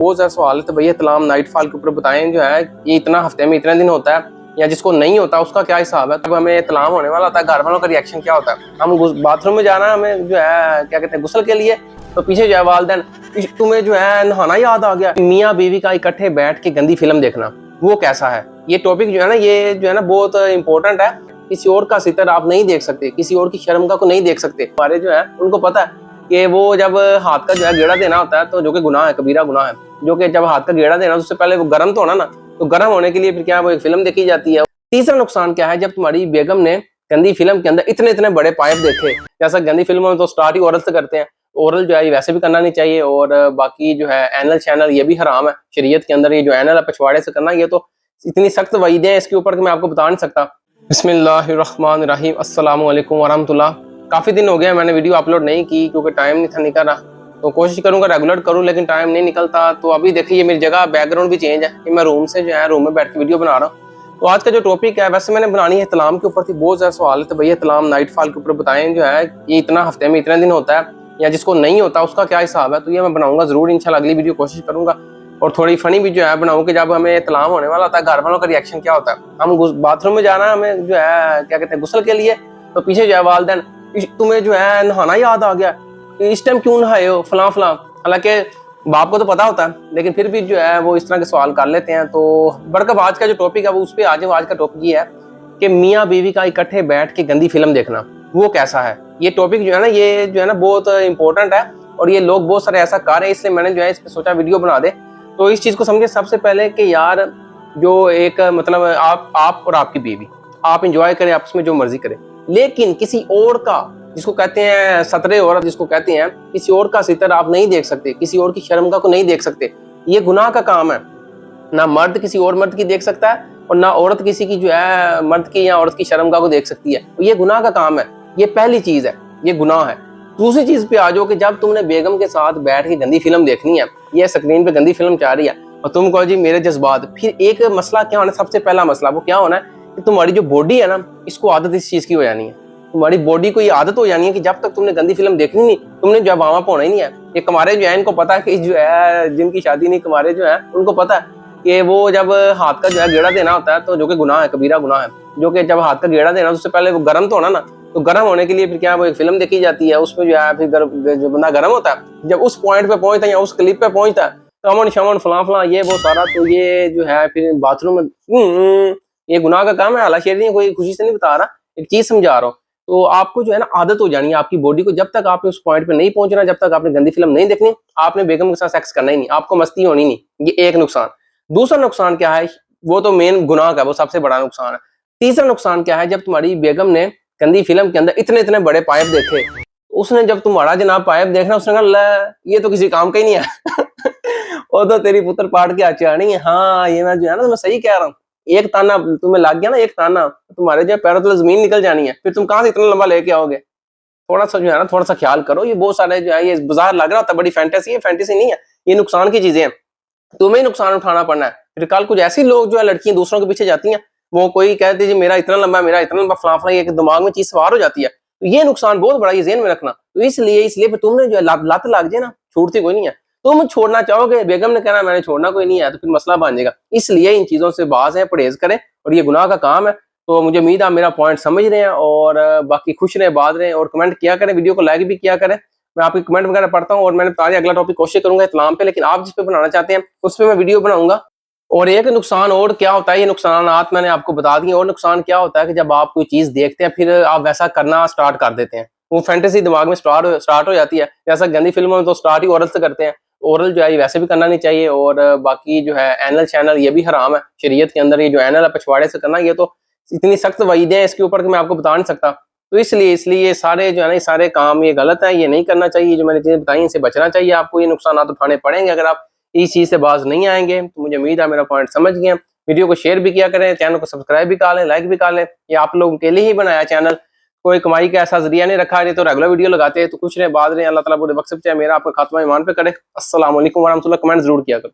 बहुत ज़्यादा सवाल है तो भैया तलाम नाइट फॉल के ऊपर बताएं जो है ये इतना हफ्ते में इतने दिन होता है या जिसको नहीं होता उसका क्या हिसाब है। तब हमें तलाम होने वाला होता है, घर वालों का रिएक्शन क्या होता है। हम बाथरूम में जाना है हमें जो है क्या कहते हैं गुस्ल के लिए, तो पीछे जो है वालदैन तुम्हें जो है नहाना याद आ गया। मियाँ बीवी का इकट्ठे बैठ के गंदी फिल्म देखना वो कैसा है। ये टॉपिक जो है ना ये जो है ना बहुत इंपॉर्टेंट है। किसी और का सितर आप नहीं देख सकते, किसी और की शर्मगाह को नहीं देख सकते। हमारे जो है उनको पता है कि वो जब हाथ का जो है गेड़ा देना होता है तो जो कि गुनाह है, कबीरा गुनाह है। जो कि जब हाथ का गेड़ा देना उससे पहले वो गर्म तो होना ना, तो गर्म होने के लिए फिर क्या वो एक फिल्म देखी जाती है। तीसरा नुकसान क्या है, जब तुम्हारी बेगम ने गंदी फिल्म के अंदर इतने इतने बड़े पाइप देखे। जैसा गंदी फिल्मों में तो स्टार्ट ही औरत से करते हैं, ओरल जो है ये वैसे भी करना नहीं चाहिए। और बाकी जो है एनल चैनल ये भी हराम है शरीयत के अंदर। ये जो एनल है पिछवाड़े से करना, ये तो इतनी सख्त वईदें हैं इसके ऊपर कि मैं आपको बता नहीं सकता। बिस्मिल्लाहिर्रहमानिर्रहीम, अस्सलाम वालेकुम वरहमतुल्लाह। काफ़ी दिन हो गया मैंने वीडियो अपलोड नहीं की क्योंकि टाइम नहीं था निकल रहा। तो कोशिश करूंगा रेगुलर करूं लेकिन टाइम नहीं निकलता। तो अभी देखिए मेरी जगह बैकग्राउंड भी चेंज है कि मैं रूम से जो है रूम में बैठ के वीडियो बना रहा हूँ। तो आज का जो टॉपिक है वैसे मैंने बनानी है तलाम के ऊपर थी। बहुत ज़्यादा सवाल है तो भैया तलाम नाइट फॉल के ऊपर बताएं जो है ये इतना हफ्ते में इतने दिन होता है या जिसको नहीं होता उसका क्या हिसाब है। तो ये मैं बनाऊंगा ज़रूर इंशाल्लाह, अगली वीडियो कोशिश करूंगा। और थोड़ी फनी भी जो है बनाऊँ कि जब हमें तलाम होने वाला होता है घर वालों का रिएक्शन क्या होता है। हम बाथरूम में जाना है हमें जो है क्या कहते हैं गुस्ल के लिए, तो पीछे जो है वालदैन तुम्हें जो है नहाना याद आ गया, इस टाइम क्यों नहाए हो फलां फलां। हालांकि बाप को तो पता होता है लेकिन फिर भी जो है वो इस तरह के सवाल कर लेते हैं। तो बड़कब आज का जो टॉपिक है वो उस पर आ जाओ। आज का टॉपिक ये है कि मियाँ बीवी का इकट्ठे बैठ के गंदी फिल्म देखना वो कैसा है। ये टॉपिक जो है ना ये जो है ना बहुत इंपॉर्टेंट है और ये लोग बहुत सारे ऐसा कर रहे हैं, इसलिए मैंने जो है इस पर सोचा वीडियो बना दे। तो इस चीज़ को समझे सबसे पहले कि यार जो एक मतलब आप और आपकी बीवी आप इंजॉय करें आपस में जो मर्जी करें, लेकिन किसी और का जिसको कहते हैं सतरे औरत जिसको कहते हैं, किसी और का सितर आप नहीं देख सकते, किसी और की शर्मगाह को नहीं देख सकते। ये गुनाह का काम है। ना मर्द किसी और मर्द की देख सकता है और ना औरत किसी की जो है मर्द की या औरत की शर्मगाह को देख सकती है। ये गुनाह का काम है। ये पहली चीज है, ये गुनाह है। दूसरी चीज पे आ जाओ कि जब तुमने बेगम के साथ बैठ के गंदी फिल्म देखनी है, ये स्क्रीन पे गंदी फिल्म चाह रही है और तुम कहो जी मेरे जज्बात, फिर एक मसला क्या होना, सबसे पहला मसला वो क्या होना है कि तुम्हारी जो बॉडी है ना इसको आदत इस चीज की हो जानी है। तुम्हारी बॉडी को ये आदत हो जानी है कि जब तक तुमने गंदी फिल्म देखनी नहीं तुमने जो है वामा होना ही नहीं है। ये कमारे जो है इनको पता है कि जो है जिनकी शादी नहीं कमारे जो है उनको पता है कि वो जब हाथ का जो है गेड़ा देना होता है तो जो कि गुनाह है, कबीरा गुनाह है। जो कि जब हाथ का गेड़ा देना उससे पहले वो गर्म तो होना ना, तो गर्म होने के लिए फिर क्या वो एक फिल्म देखी जाती है। उसमें जो है फिर जो बंदा गर्म होता है जब उस पॉइंट पे पहुंचता है या उस क्लिप पे पहुंचता है तो अमन शमन फलां फलां ये वो सारा, तो ये जो है फिर बाथरूम में ये गुनाह का काम है। हालांकि नहीं कोई खुशी से नहीं बता रहा, एक चीज समझा रहा हूँ। तो आपको जो है ना आदत हो जानी है आपकी बॉडी को, जब तक आपने उस पॉइंट पे नहीं पहुंचना, जब तक आपने गंदी फिल्म नहीं देखनी, आपने बेगम के साथ सेक्स करना ही नहीं, आपको मस्ती होनी नहीं। ये एक नुकसान। दूसरा नुकसान क्या है, वो तो मेन गुनाह का वो सबसे बड़ा नुकसान है। तीसरा नुकसान क्या है, जब तुम्हारी बेगम ने गंदी फिल्म के अंदर इतने इतने बड़े पाइप देखे, उसने जब तुम्हारा जनाब पाइप देखना उसने कहा ये तो किसी काम का ही नहीं है वो तो तेरी पुत्र पाट के आचे आनी है। हाँ ये मैं जो है ना मैं सही कह रहा हूँ। एक ताना तुम्हें लग गया ना, एक ताना तुम्हारे जो पैरों तले जमीन निकल जानी है, फिर तुम कहां से इतना लंबा लेके आओगे। थोड़ा सा जो है ना थोड़ा सा ख्याल करो। ये बहुत सारे जो है ये बाजार लग रहा था बड़ी फैंटेसी है, फैंटेसी नहीं है, ये नुकसान की चीजें हैं। तुम्हें ही नुकसान उठाना पड़ना है। फिर कल कुछ ऐसी लोग जो है लड़कियां दूसरों के पीछे जाती हैं, वो कोई कहती है मेरा इतना लंबा फलां फलां, ये दिमाग में चीज सवार हो जाती है। तो ये नुकसान बहुत बड़ा, ये ज़हन में रखना। तो इसलिए फिर तुमने जो है लत लग जाए ना, छूटती कोई नहीं है। तुम छोड़ना चाहोगे, बेगम ने कहना मैंने छोड़ना कोई नहीं है, तो फिर मसला बन जाएगा। इसलिए इन चीजों से बाज है, परहेज करें और ये गुनाह का काम है। तो मुझे उम्मीद है आप मेरा पॉइंट समझ रहे हैं और बाकी खुश रहे बात रहे और कमेंट किया करें, वीडियो को लाइक भी किया करें। मैं आपकी कमेंट वगैरह पढ़ता हूँ और मैंने बता दिया अगला टॉपिक कोशिश करूंगा इस्लाम पे, लेकिन आप जिस पे बनाना चाहते हैं उस पर मैं वीडियो बनाऊंगा। और एक नुकसान और क्या होता है, ये नुकसानात मैंने आपको बता दिए। और नुकसान क्या होता है कि जब आप कोई चीज देखते हैं फिर आप वैसा करना स्टार्ट कर देते हैं, वो फैंटेसी दिमाग में स्टार्ट हो जाती है। जैसा गंदी फिल्मों में तो स्टार्ट ही औरत से करते हैं, ओरल जो है वैसे भी करना नहीं चाहिए। और बाकी जो है एनल चैनल ये भी हराम है शरीयत के अंदर। ये जो एनल है पिछवाड़े से करना, ये तो इतनी सख्त वईदें हैं इसके ऊपर कि मैं आपको बता नहीं सकता। तो इसलिए ये सारे जो है ना ये सारे काम ये गलत है, ये नहीं करना चाहिए। जो मैंने चीजें बताई इनसे बचना चाहिए आपको। ये नुकसान उठाने पड़ेंगे अगर आप इस चीज से बाज नहीं आएंगे। तो मुझे उम्मीद है मेरा पॉइंट समझ गए। वीडियो को शेयर भी किया करें, चैनल को सब्सक्राइब भी कर लें, लाइक भी कर लें। ये आप लोगों के लिए ही बनाया चैनल, कोई कमाई का ऐसा जरिया नहीं रखा है। तो रेगुलर वीडियो लगाते हैं तो कुछ रहे बात रहे, अल्लाह ताला पूरे वक्त से मेरा आपका खात्मा ईमान पे करे। अस्सलाम वालेकुम वरहमतुल्लाह। कमेंट जरूर किया करो।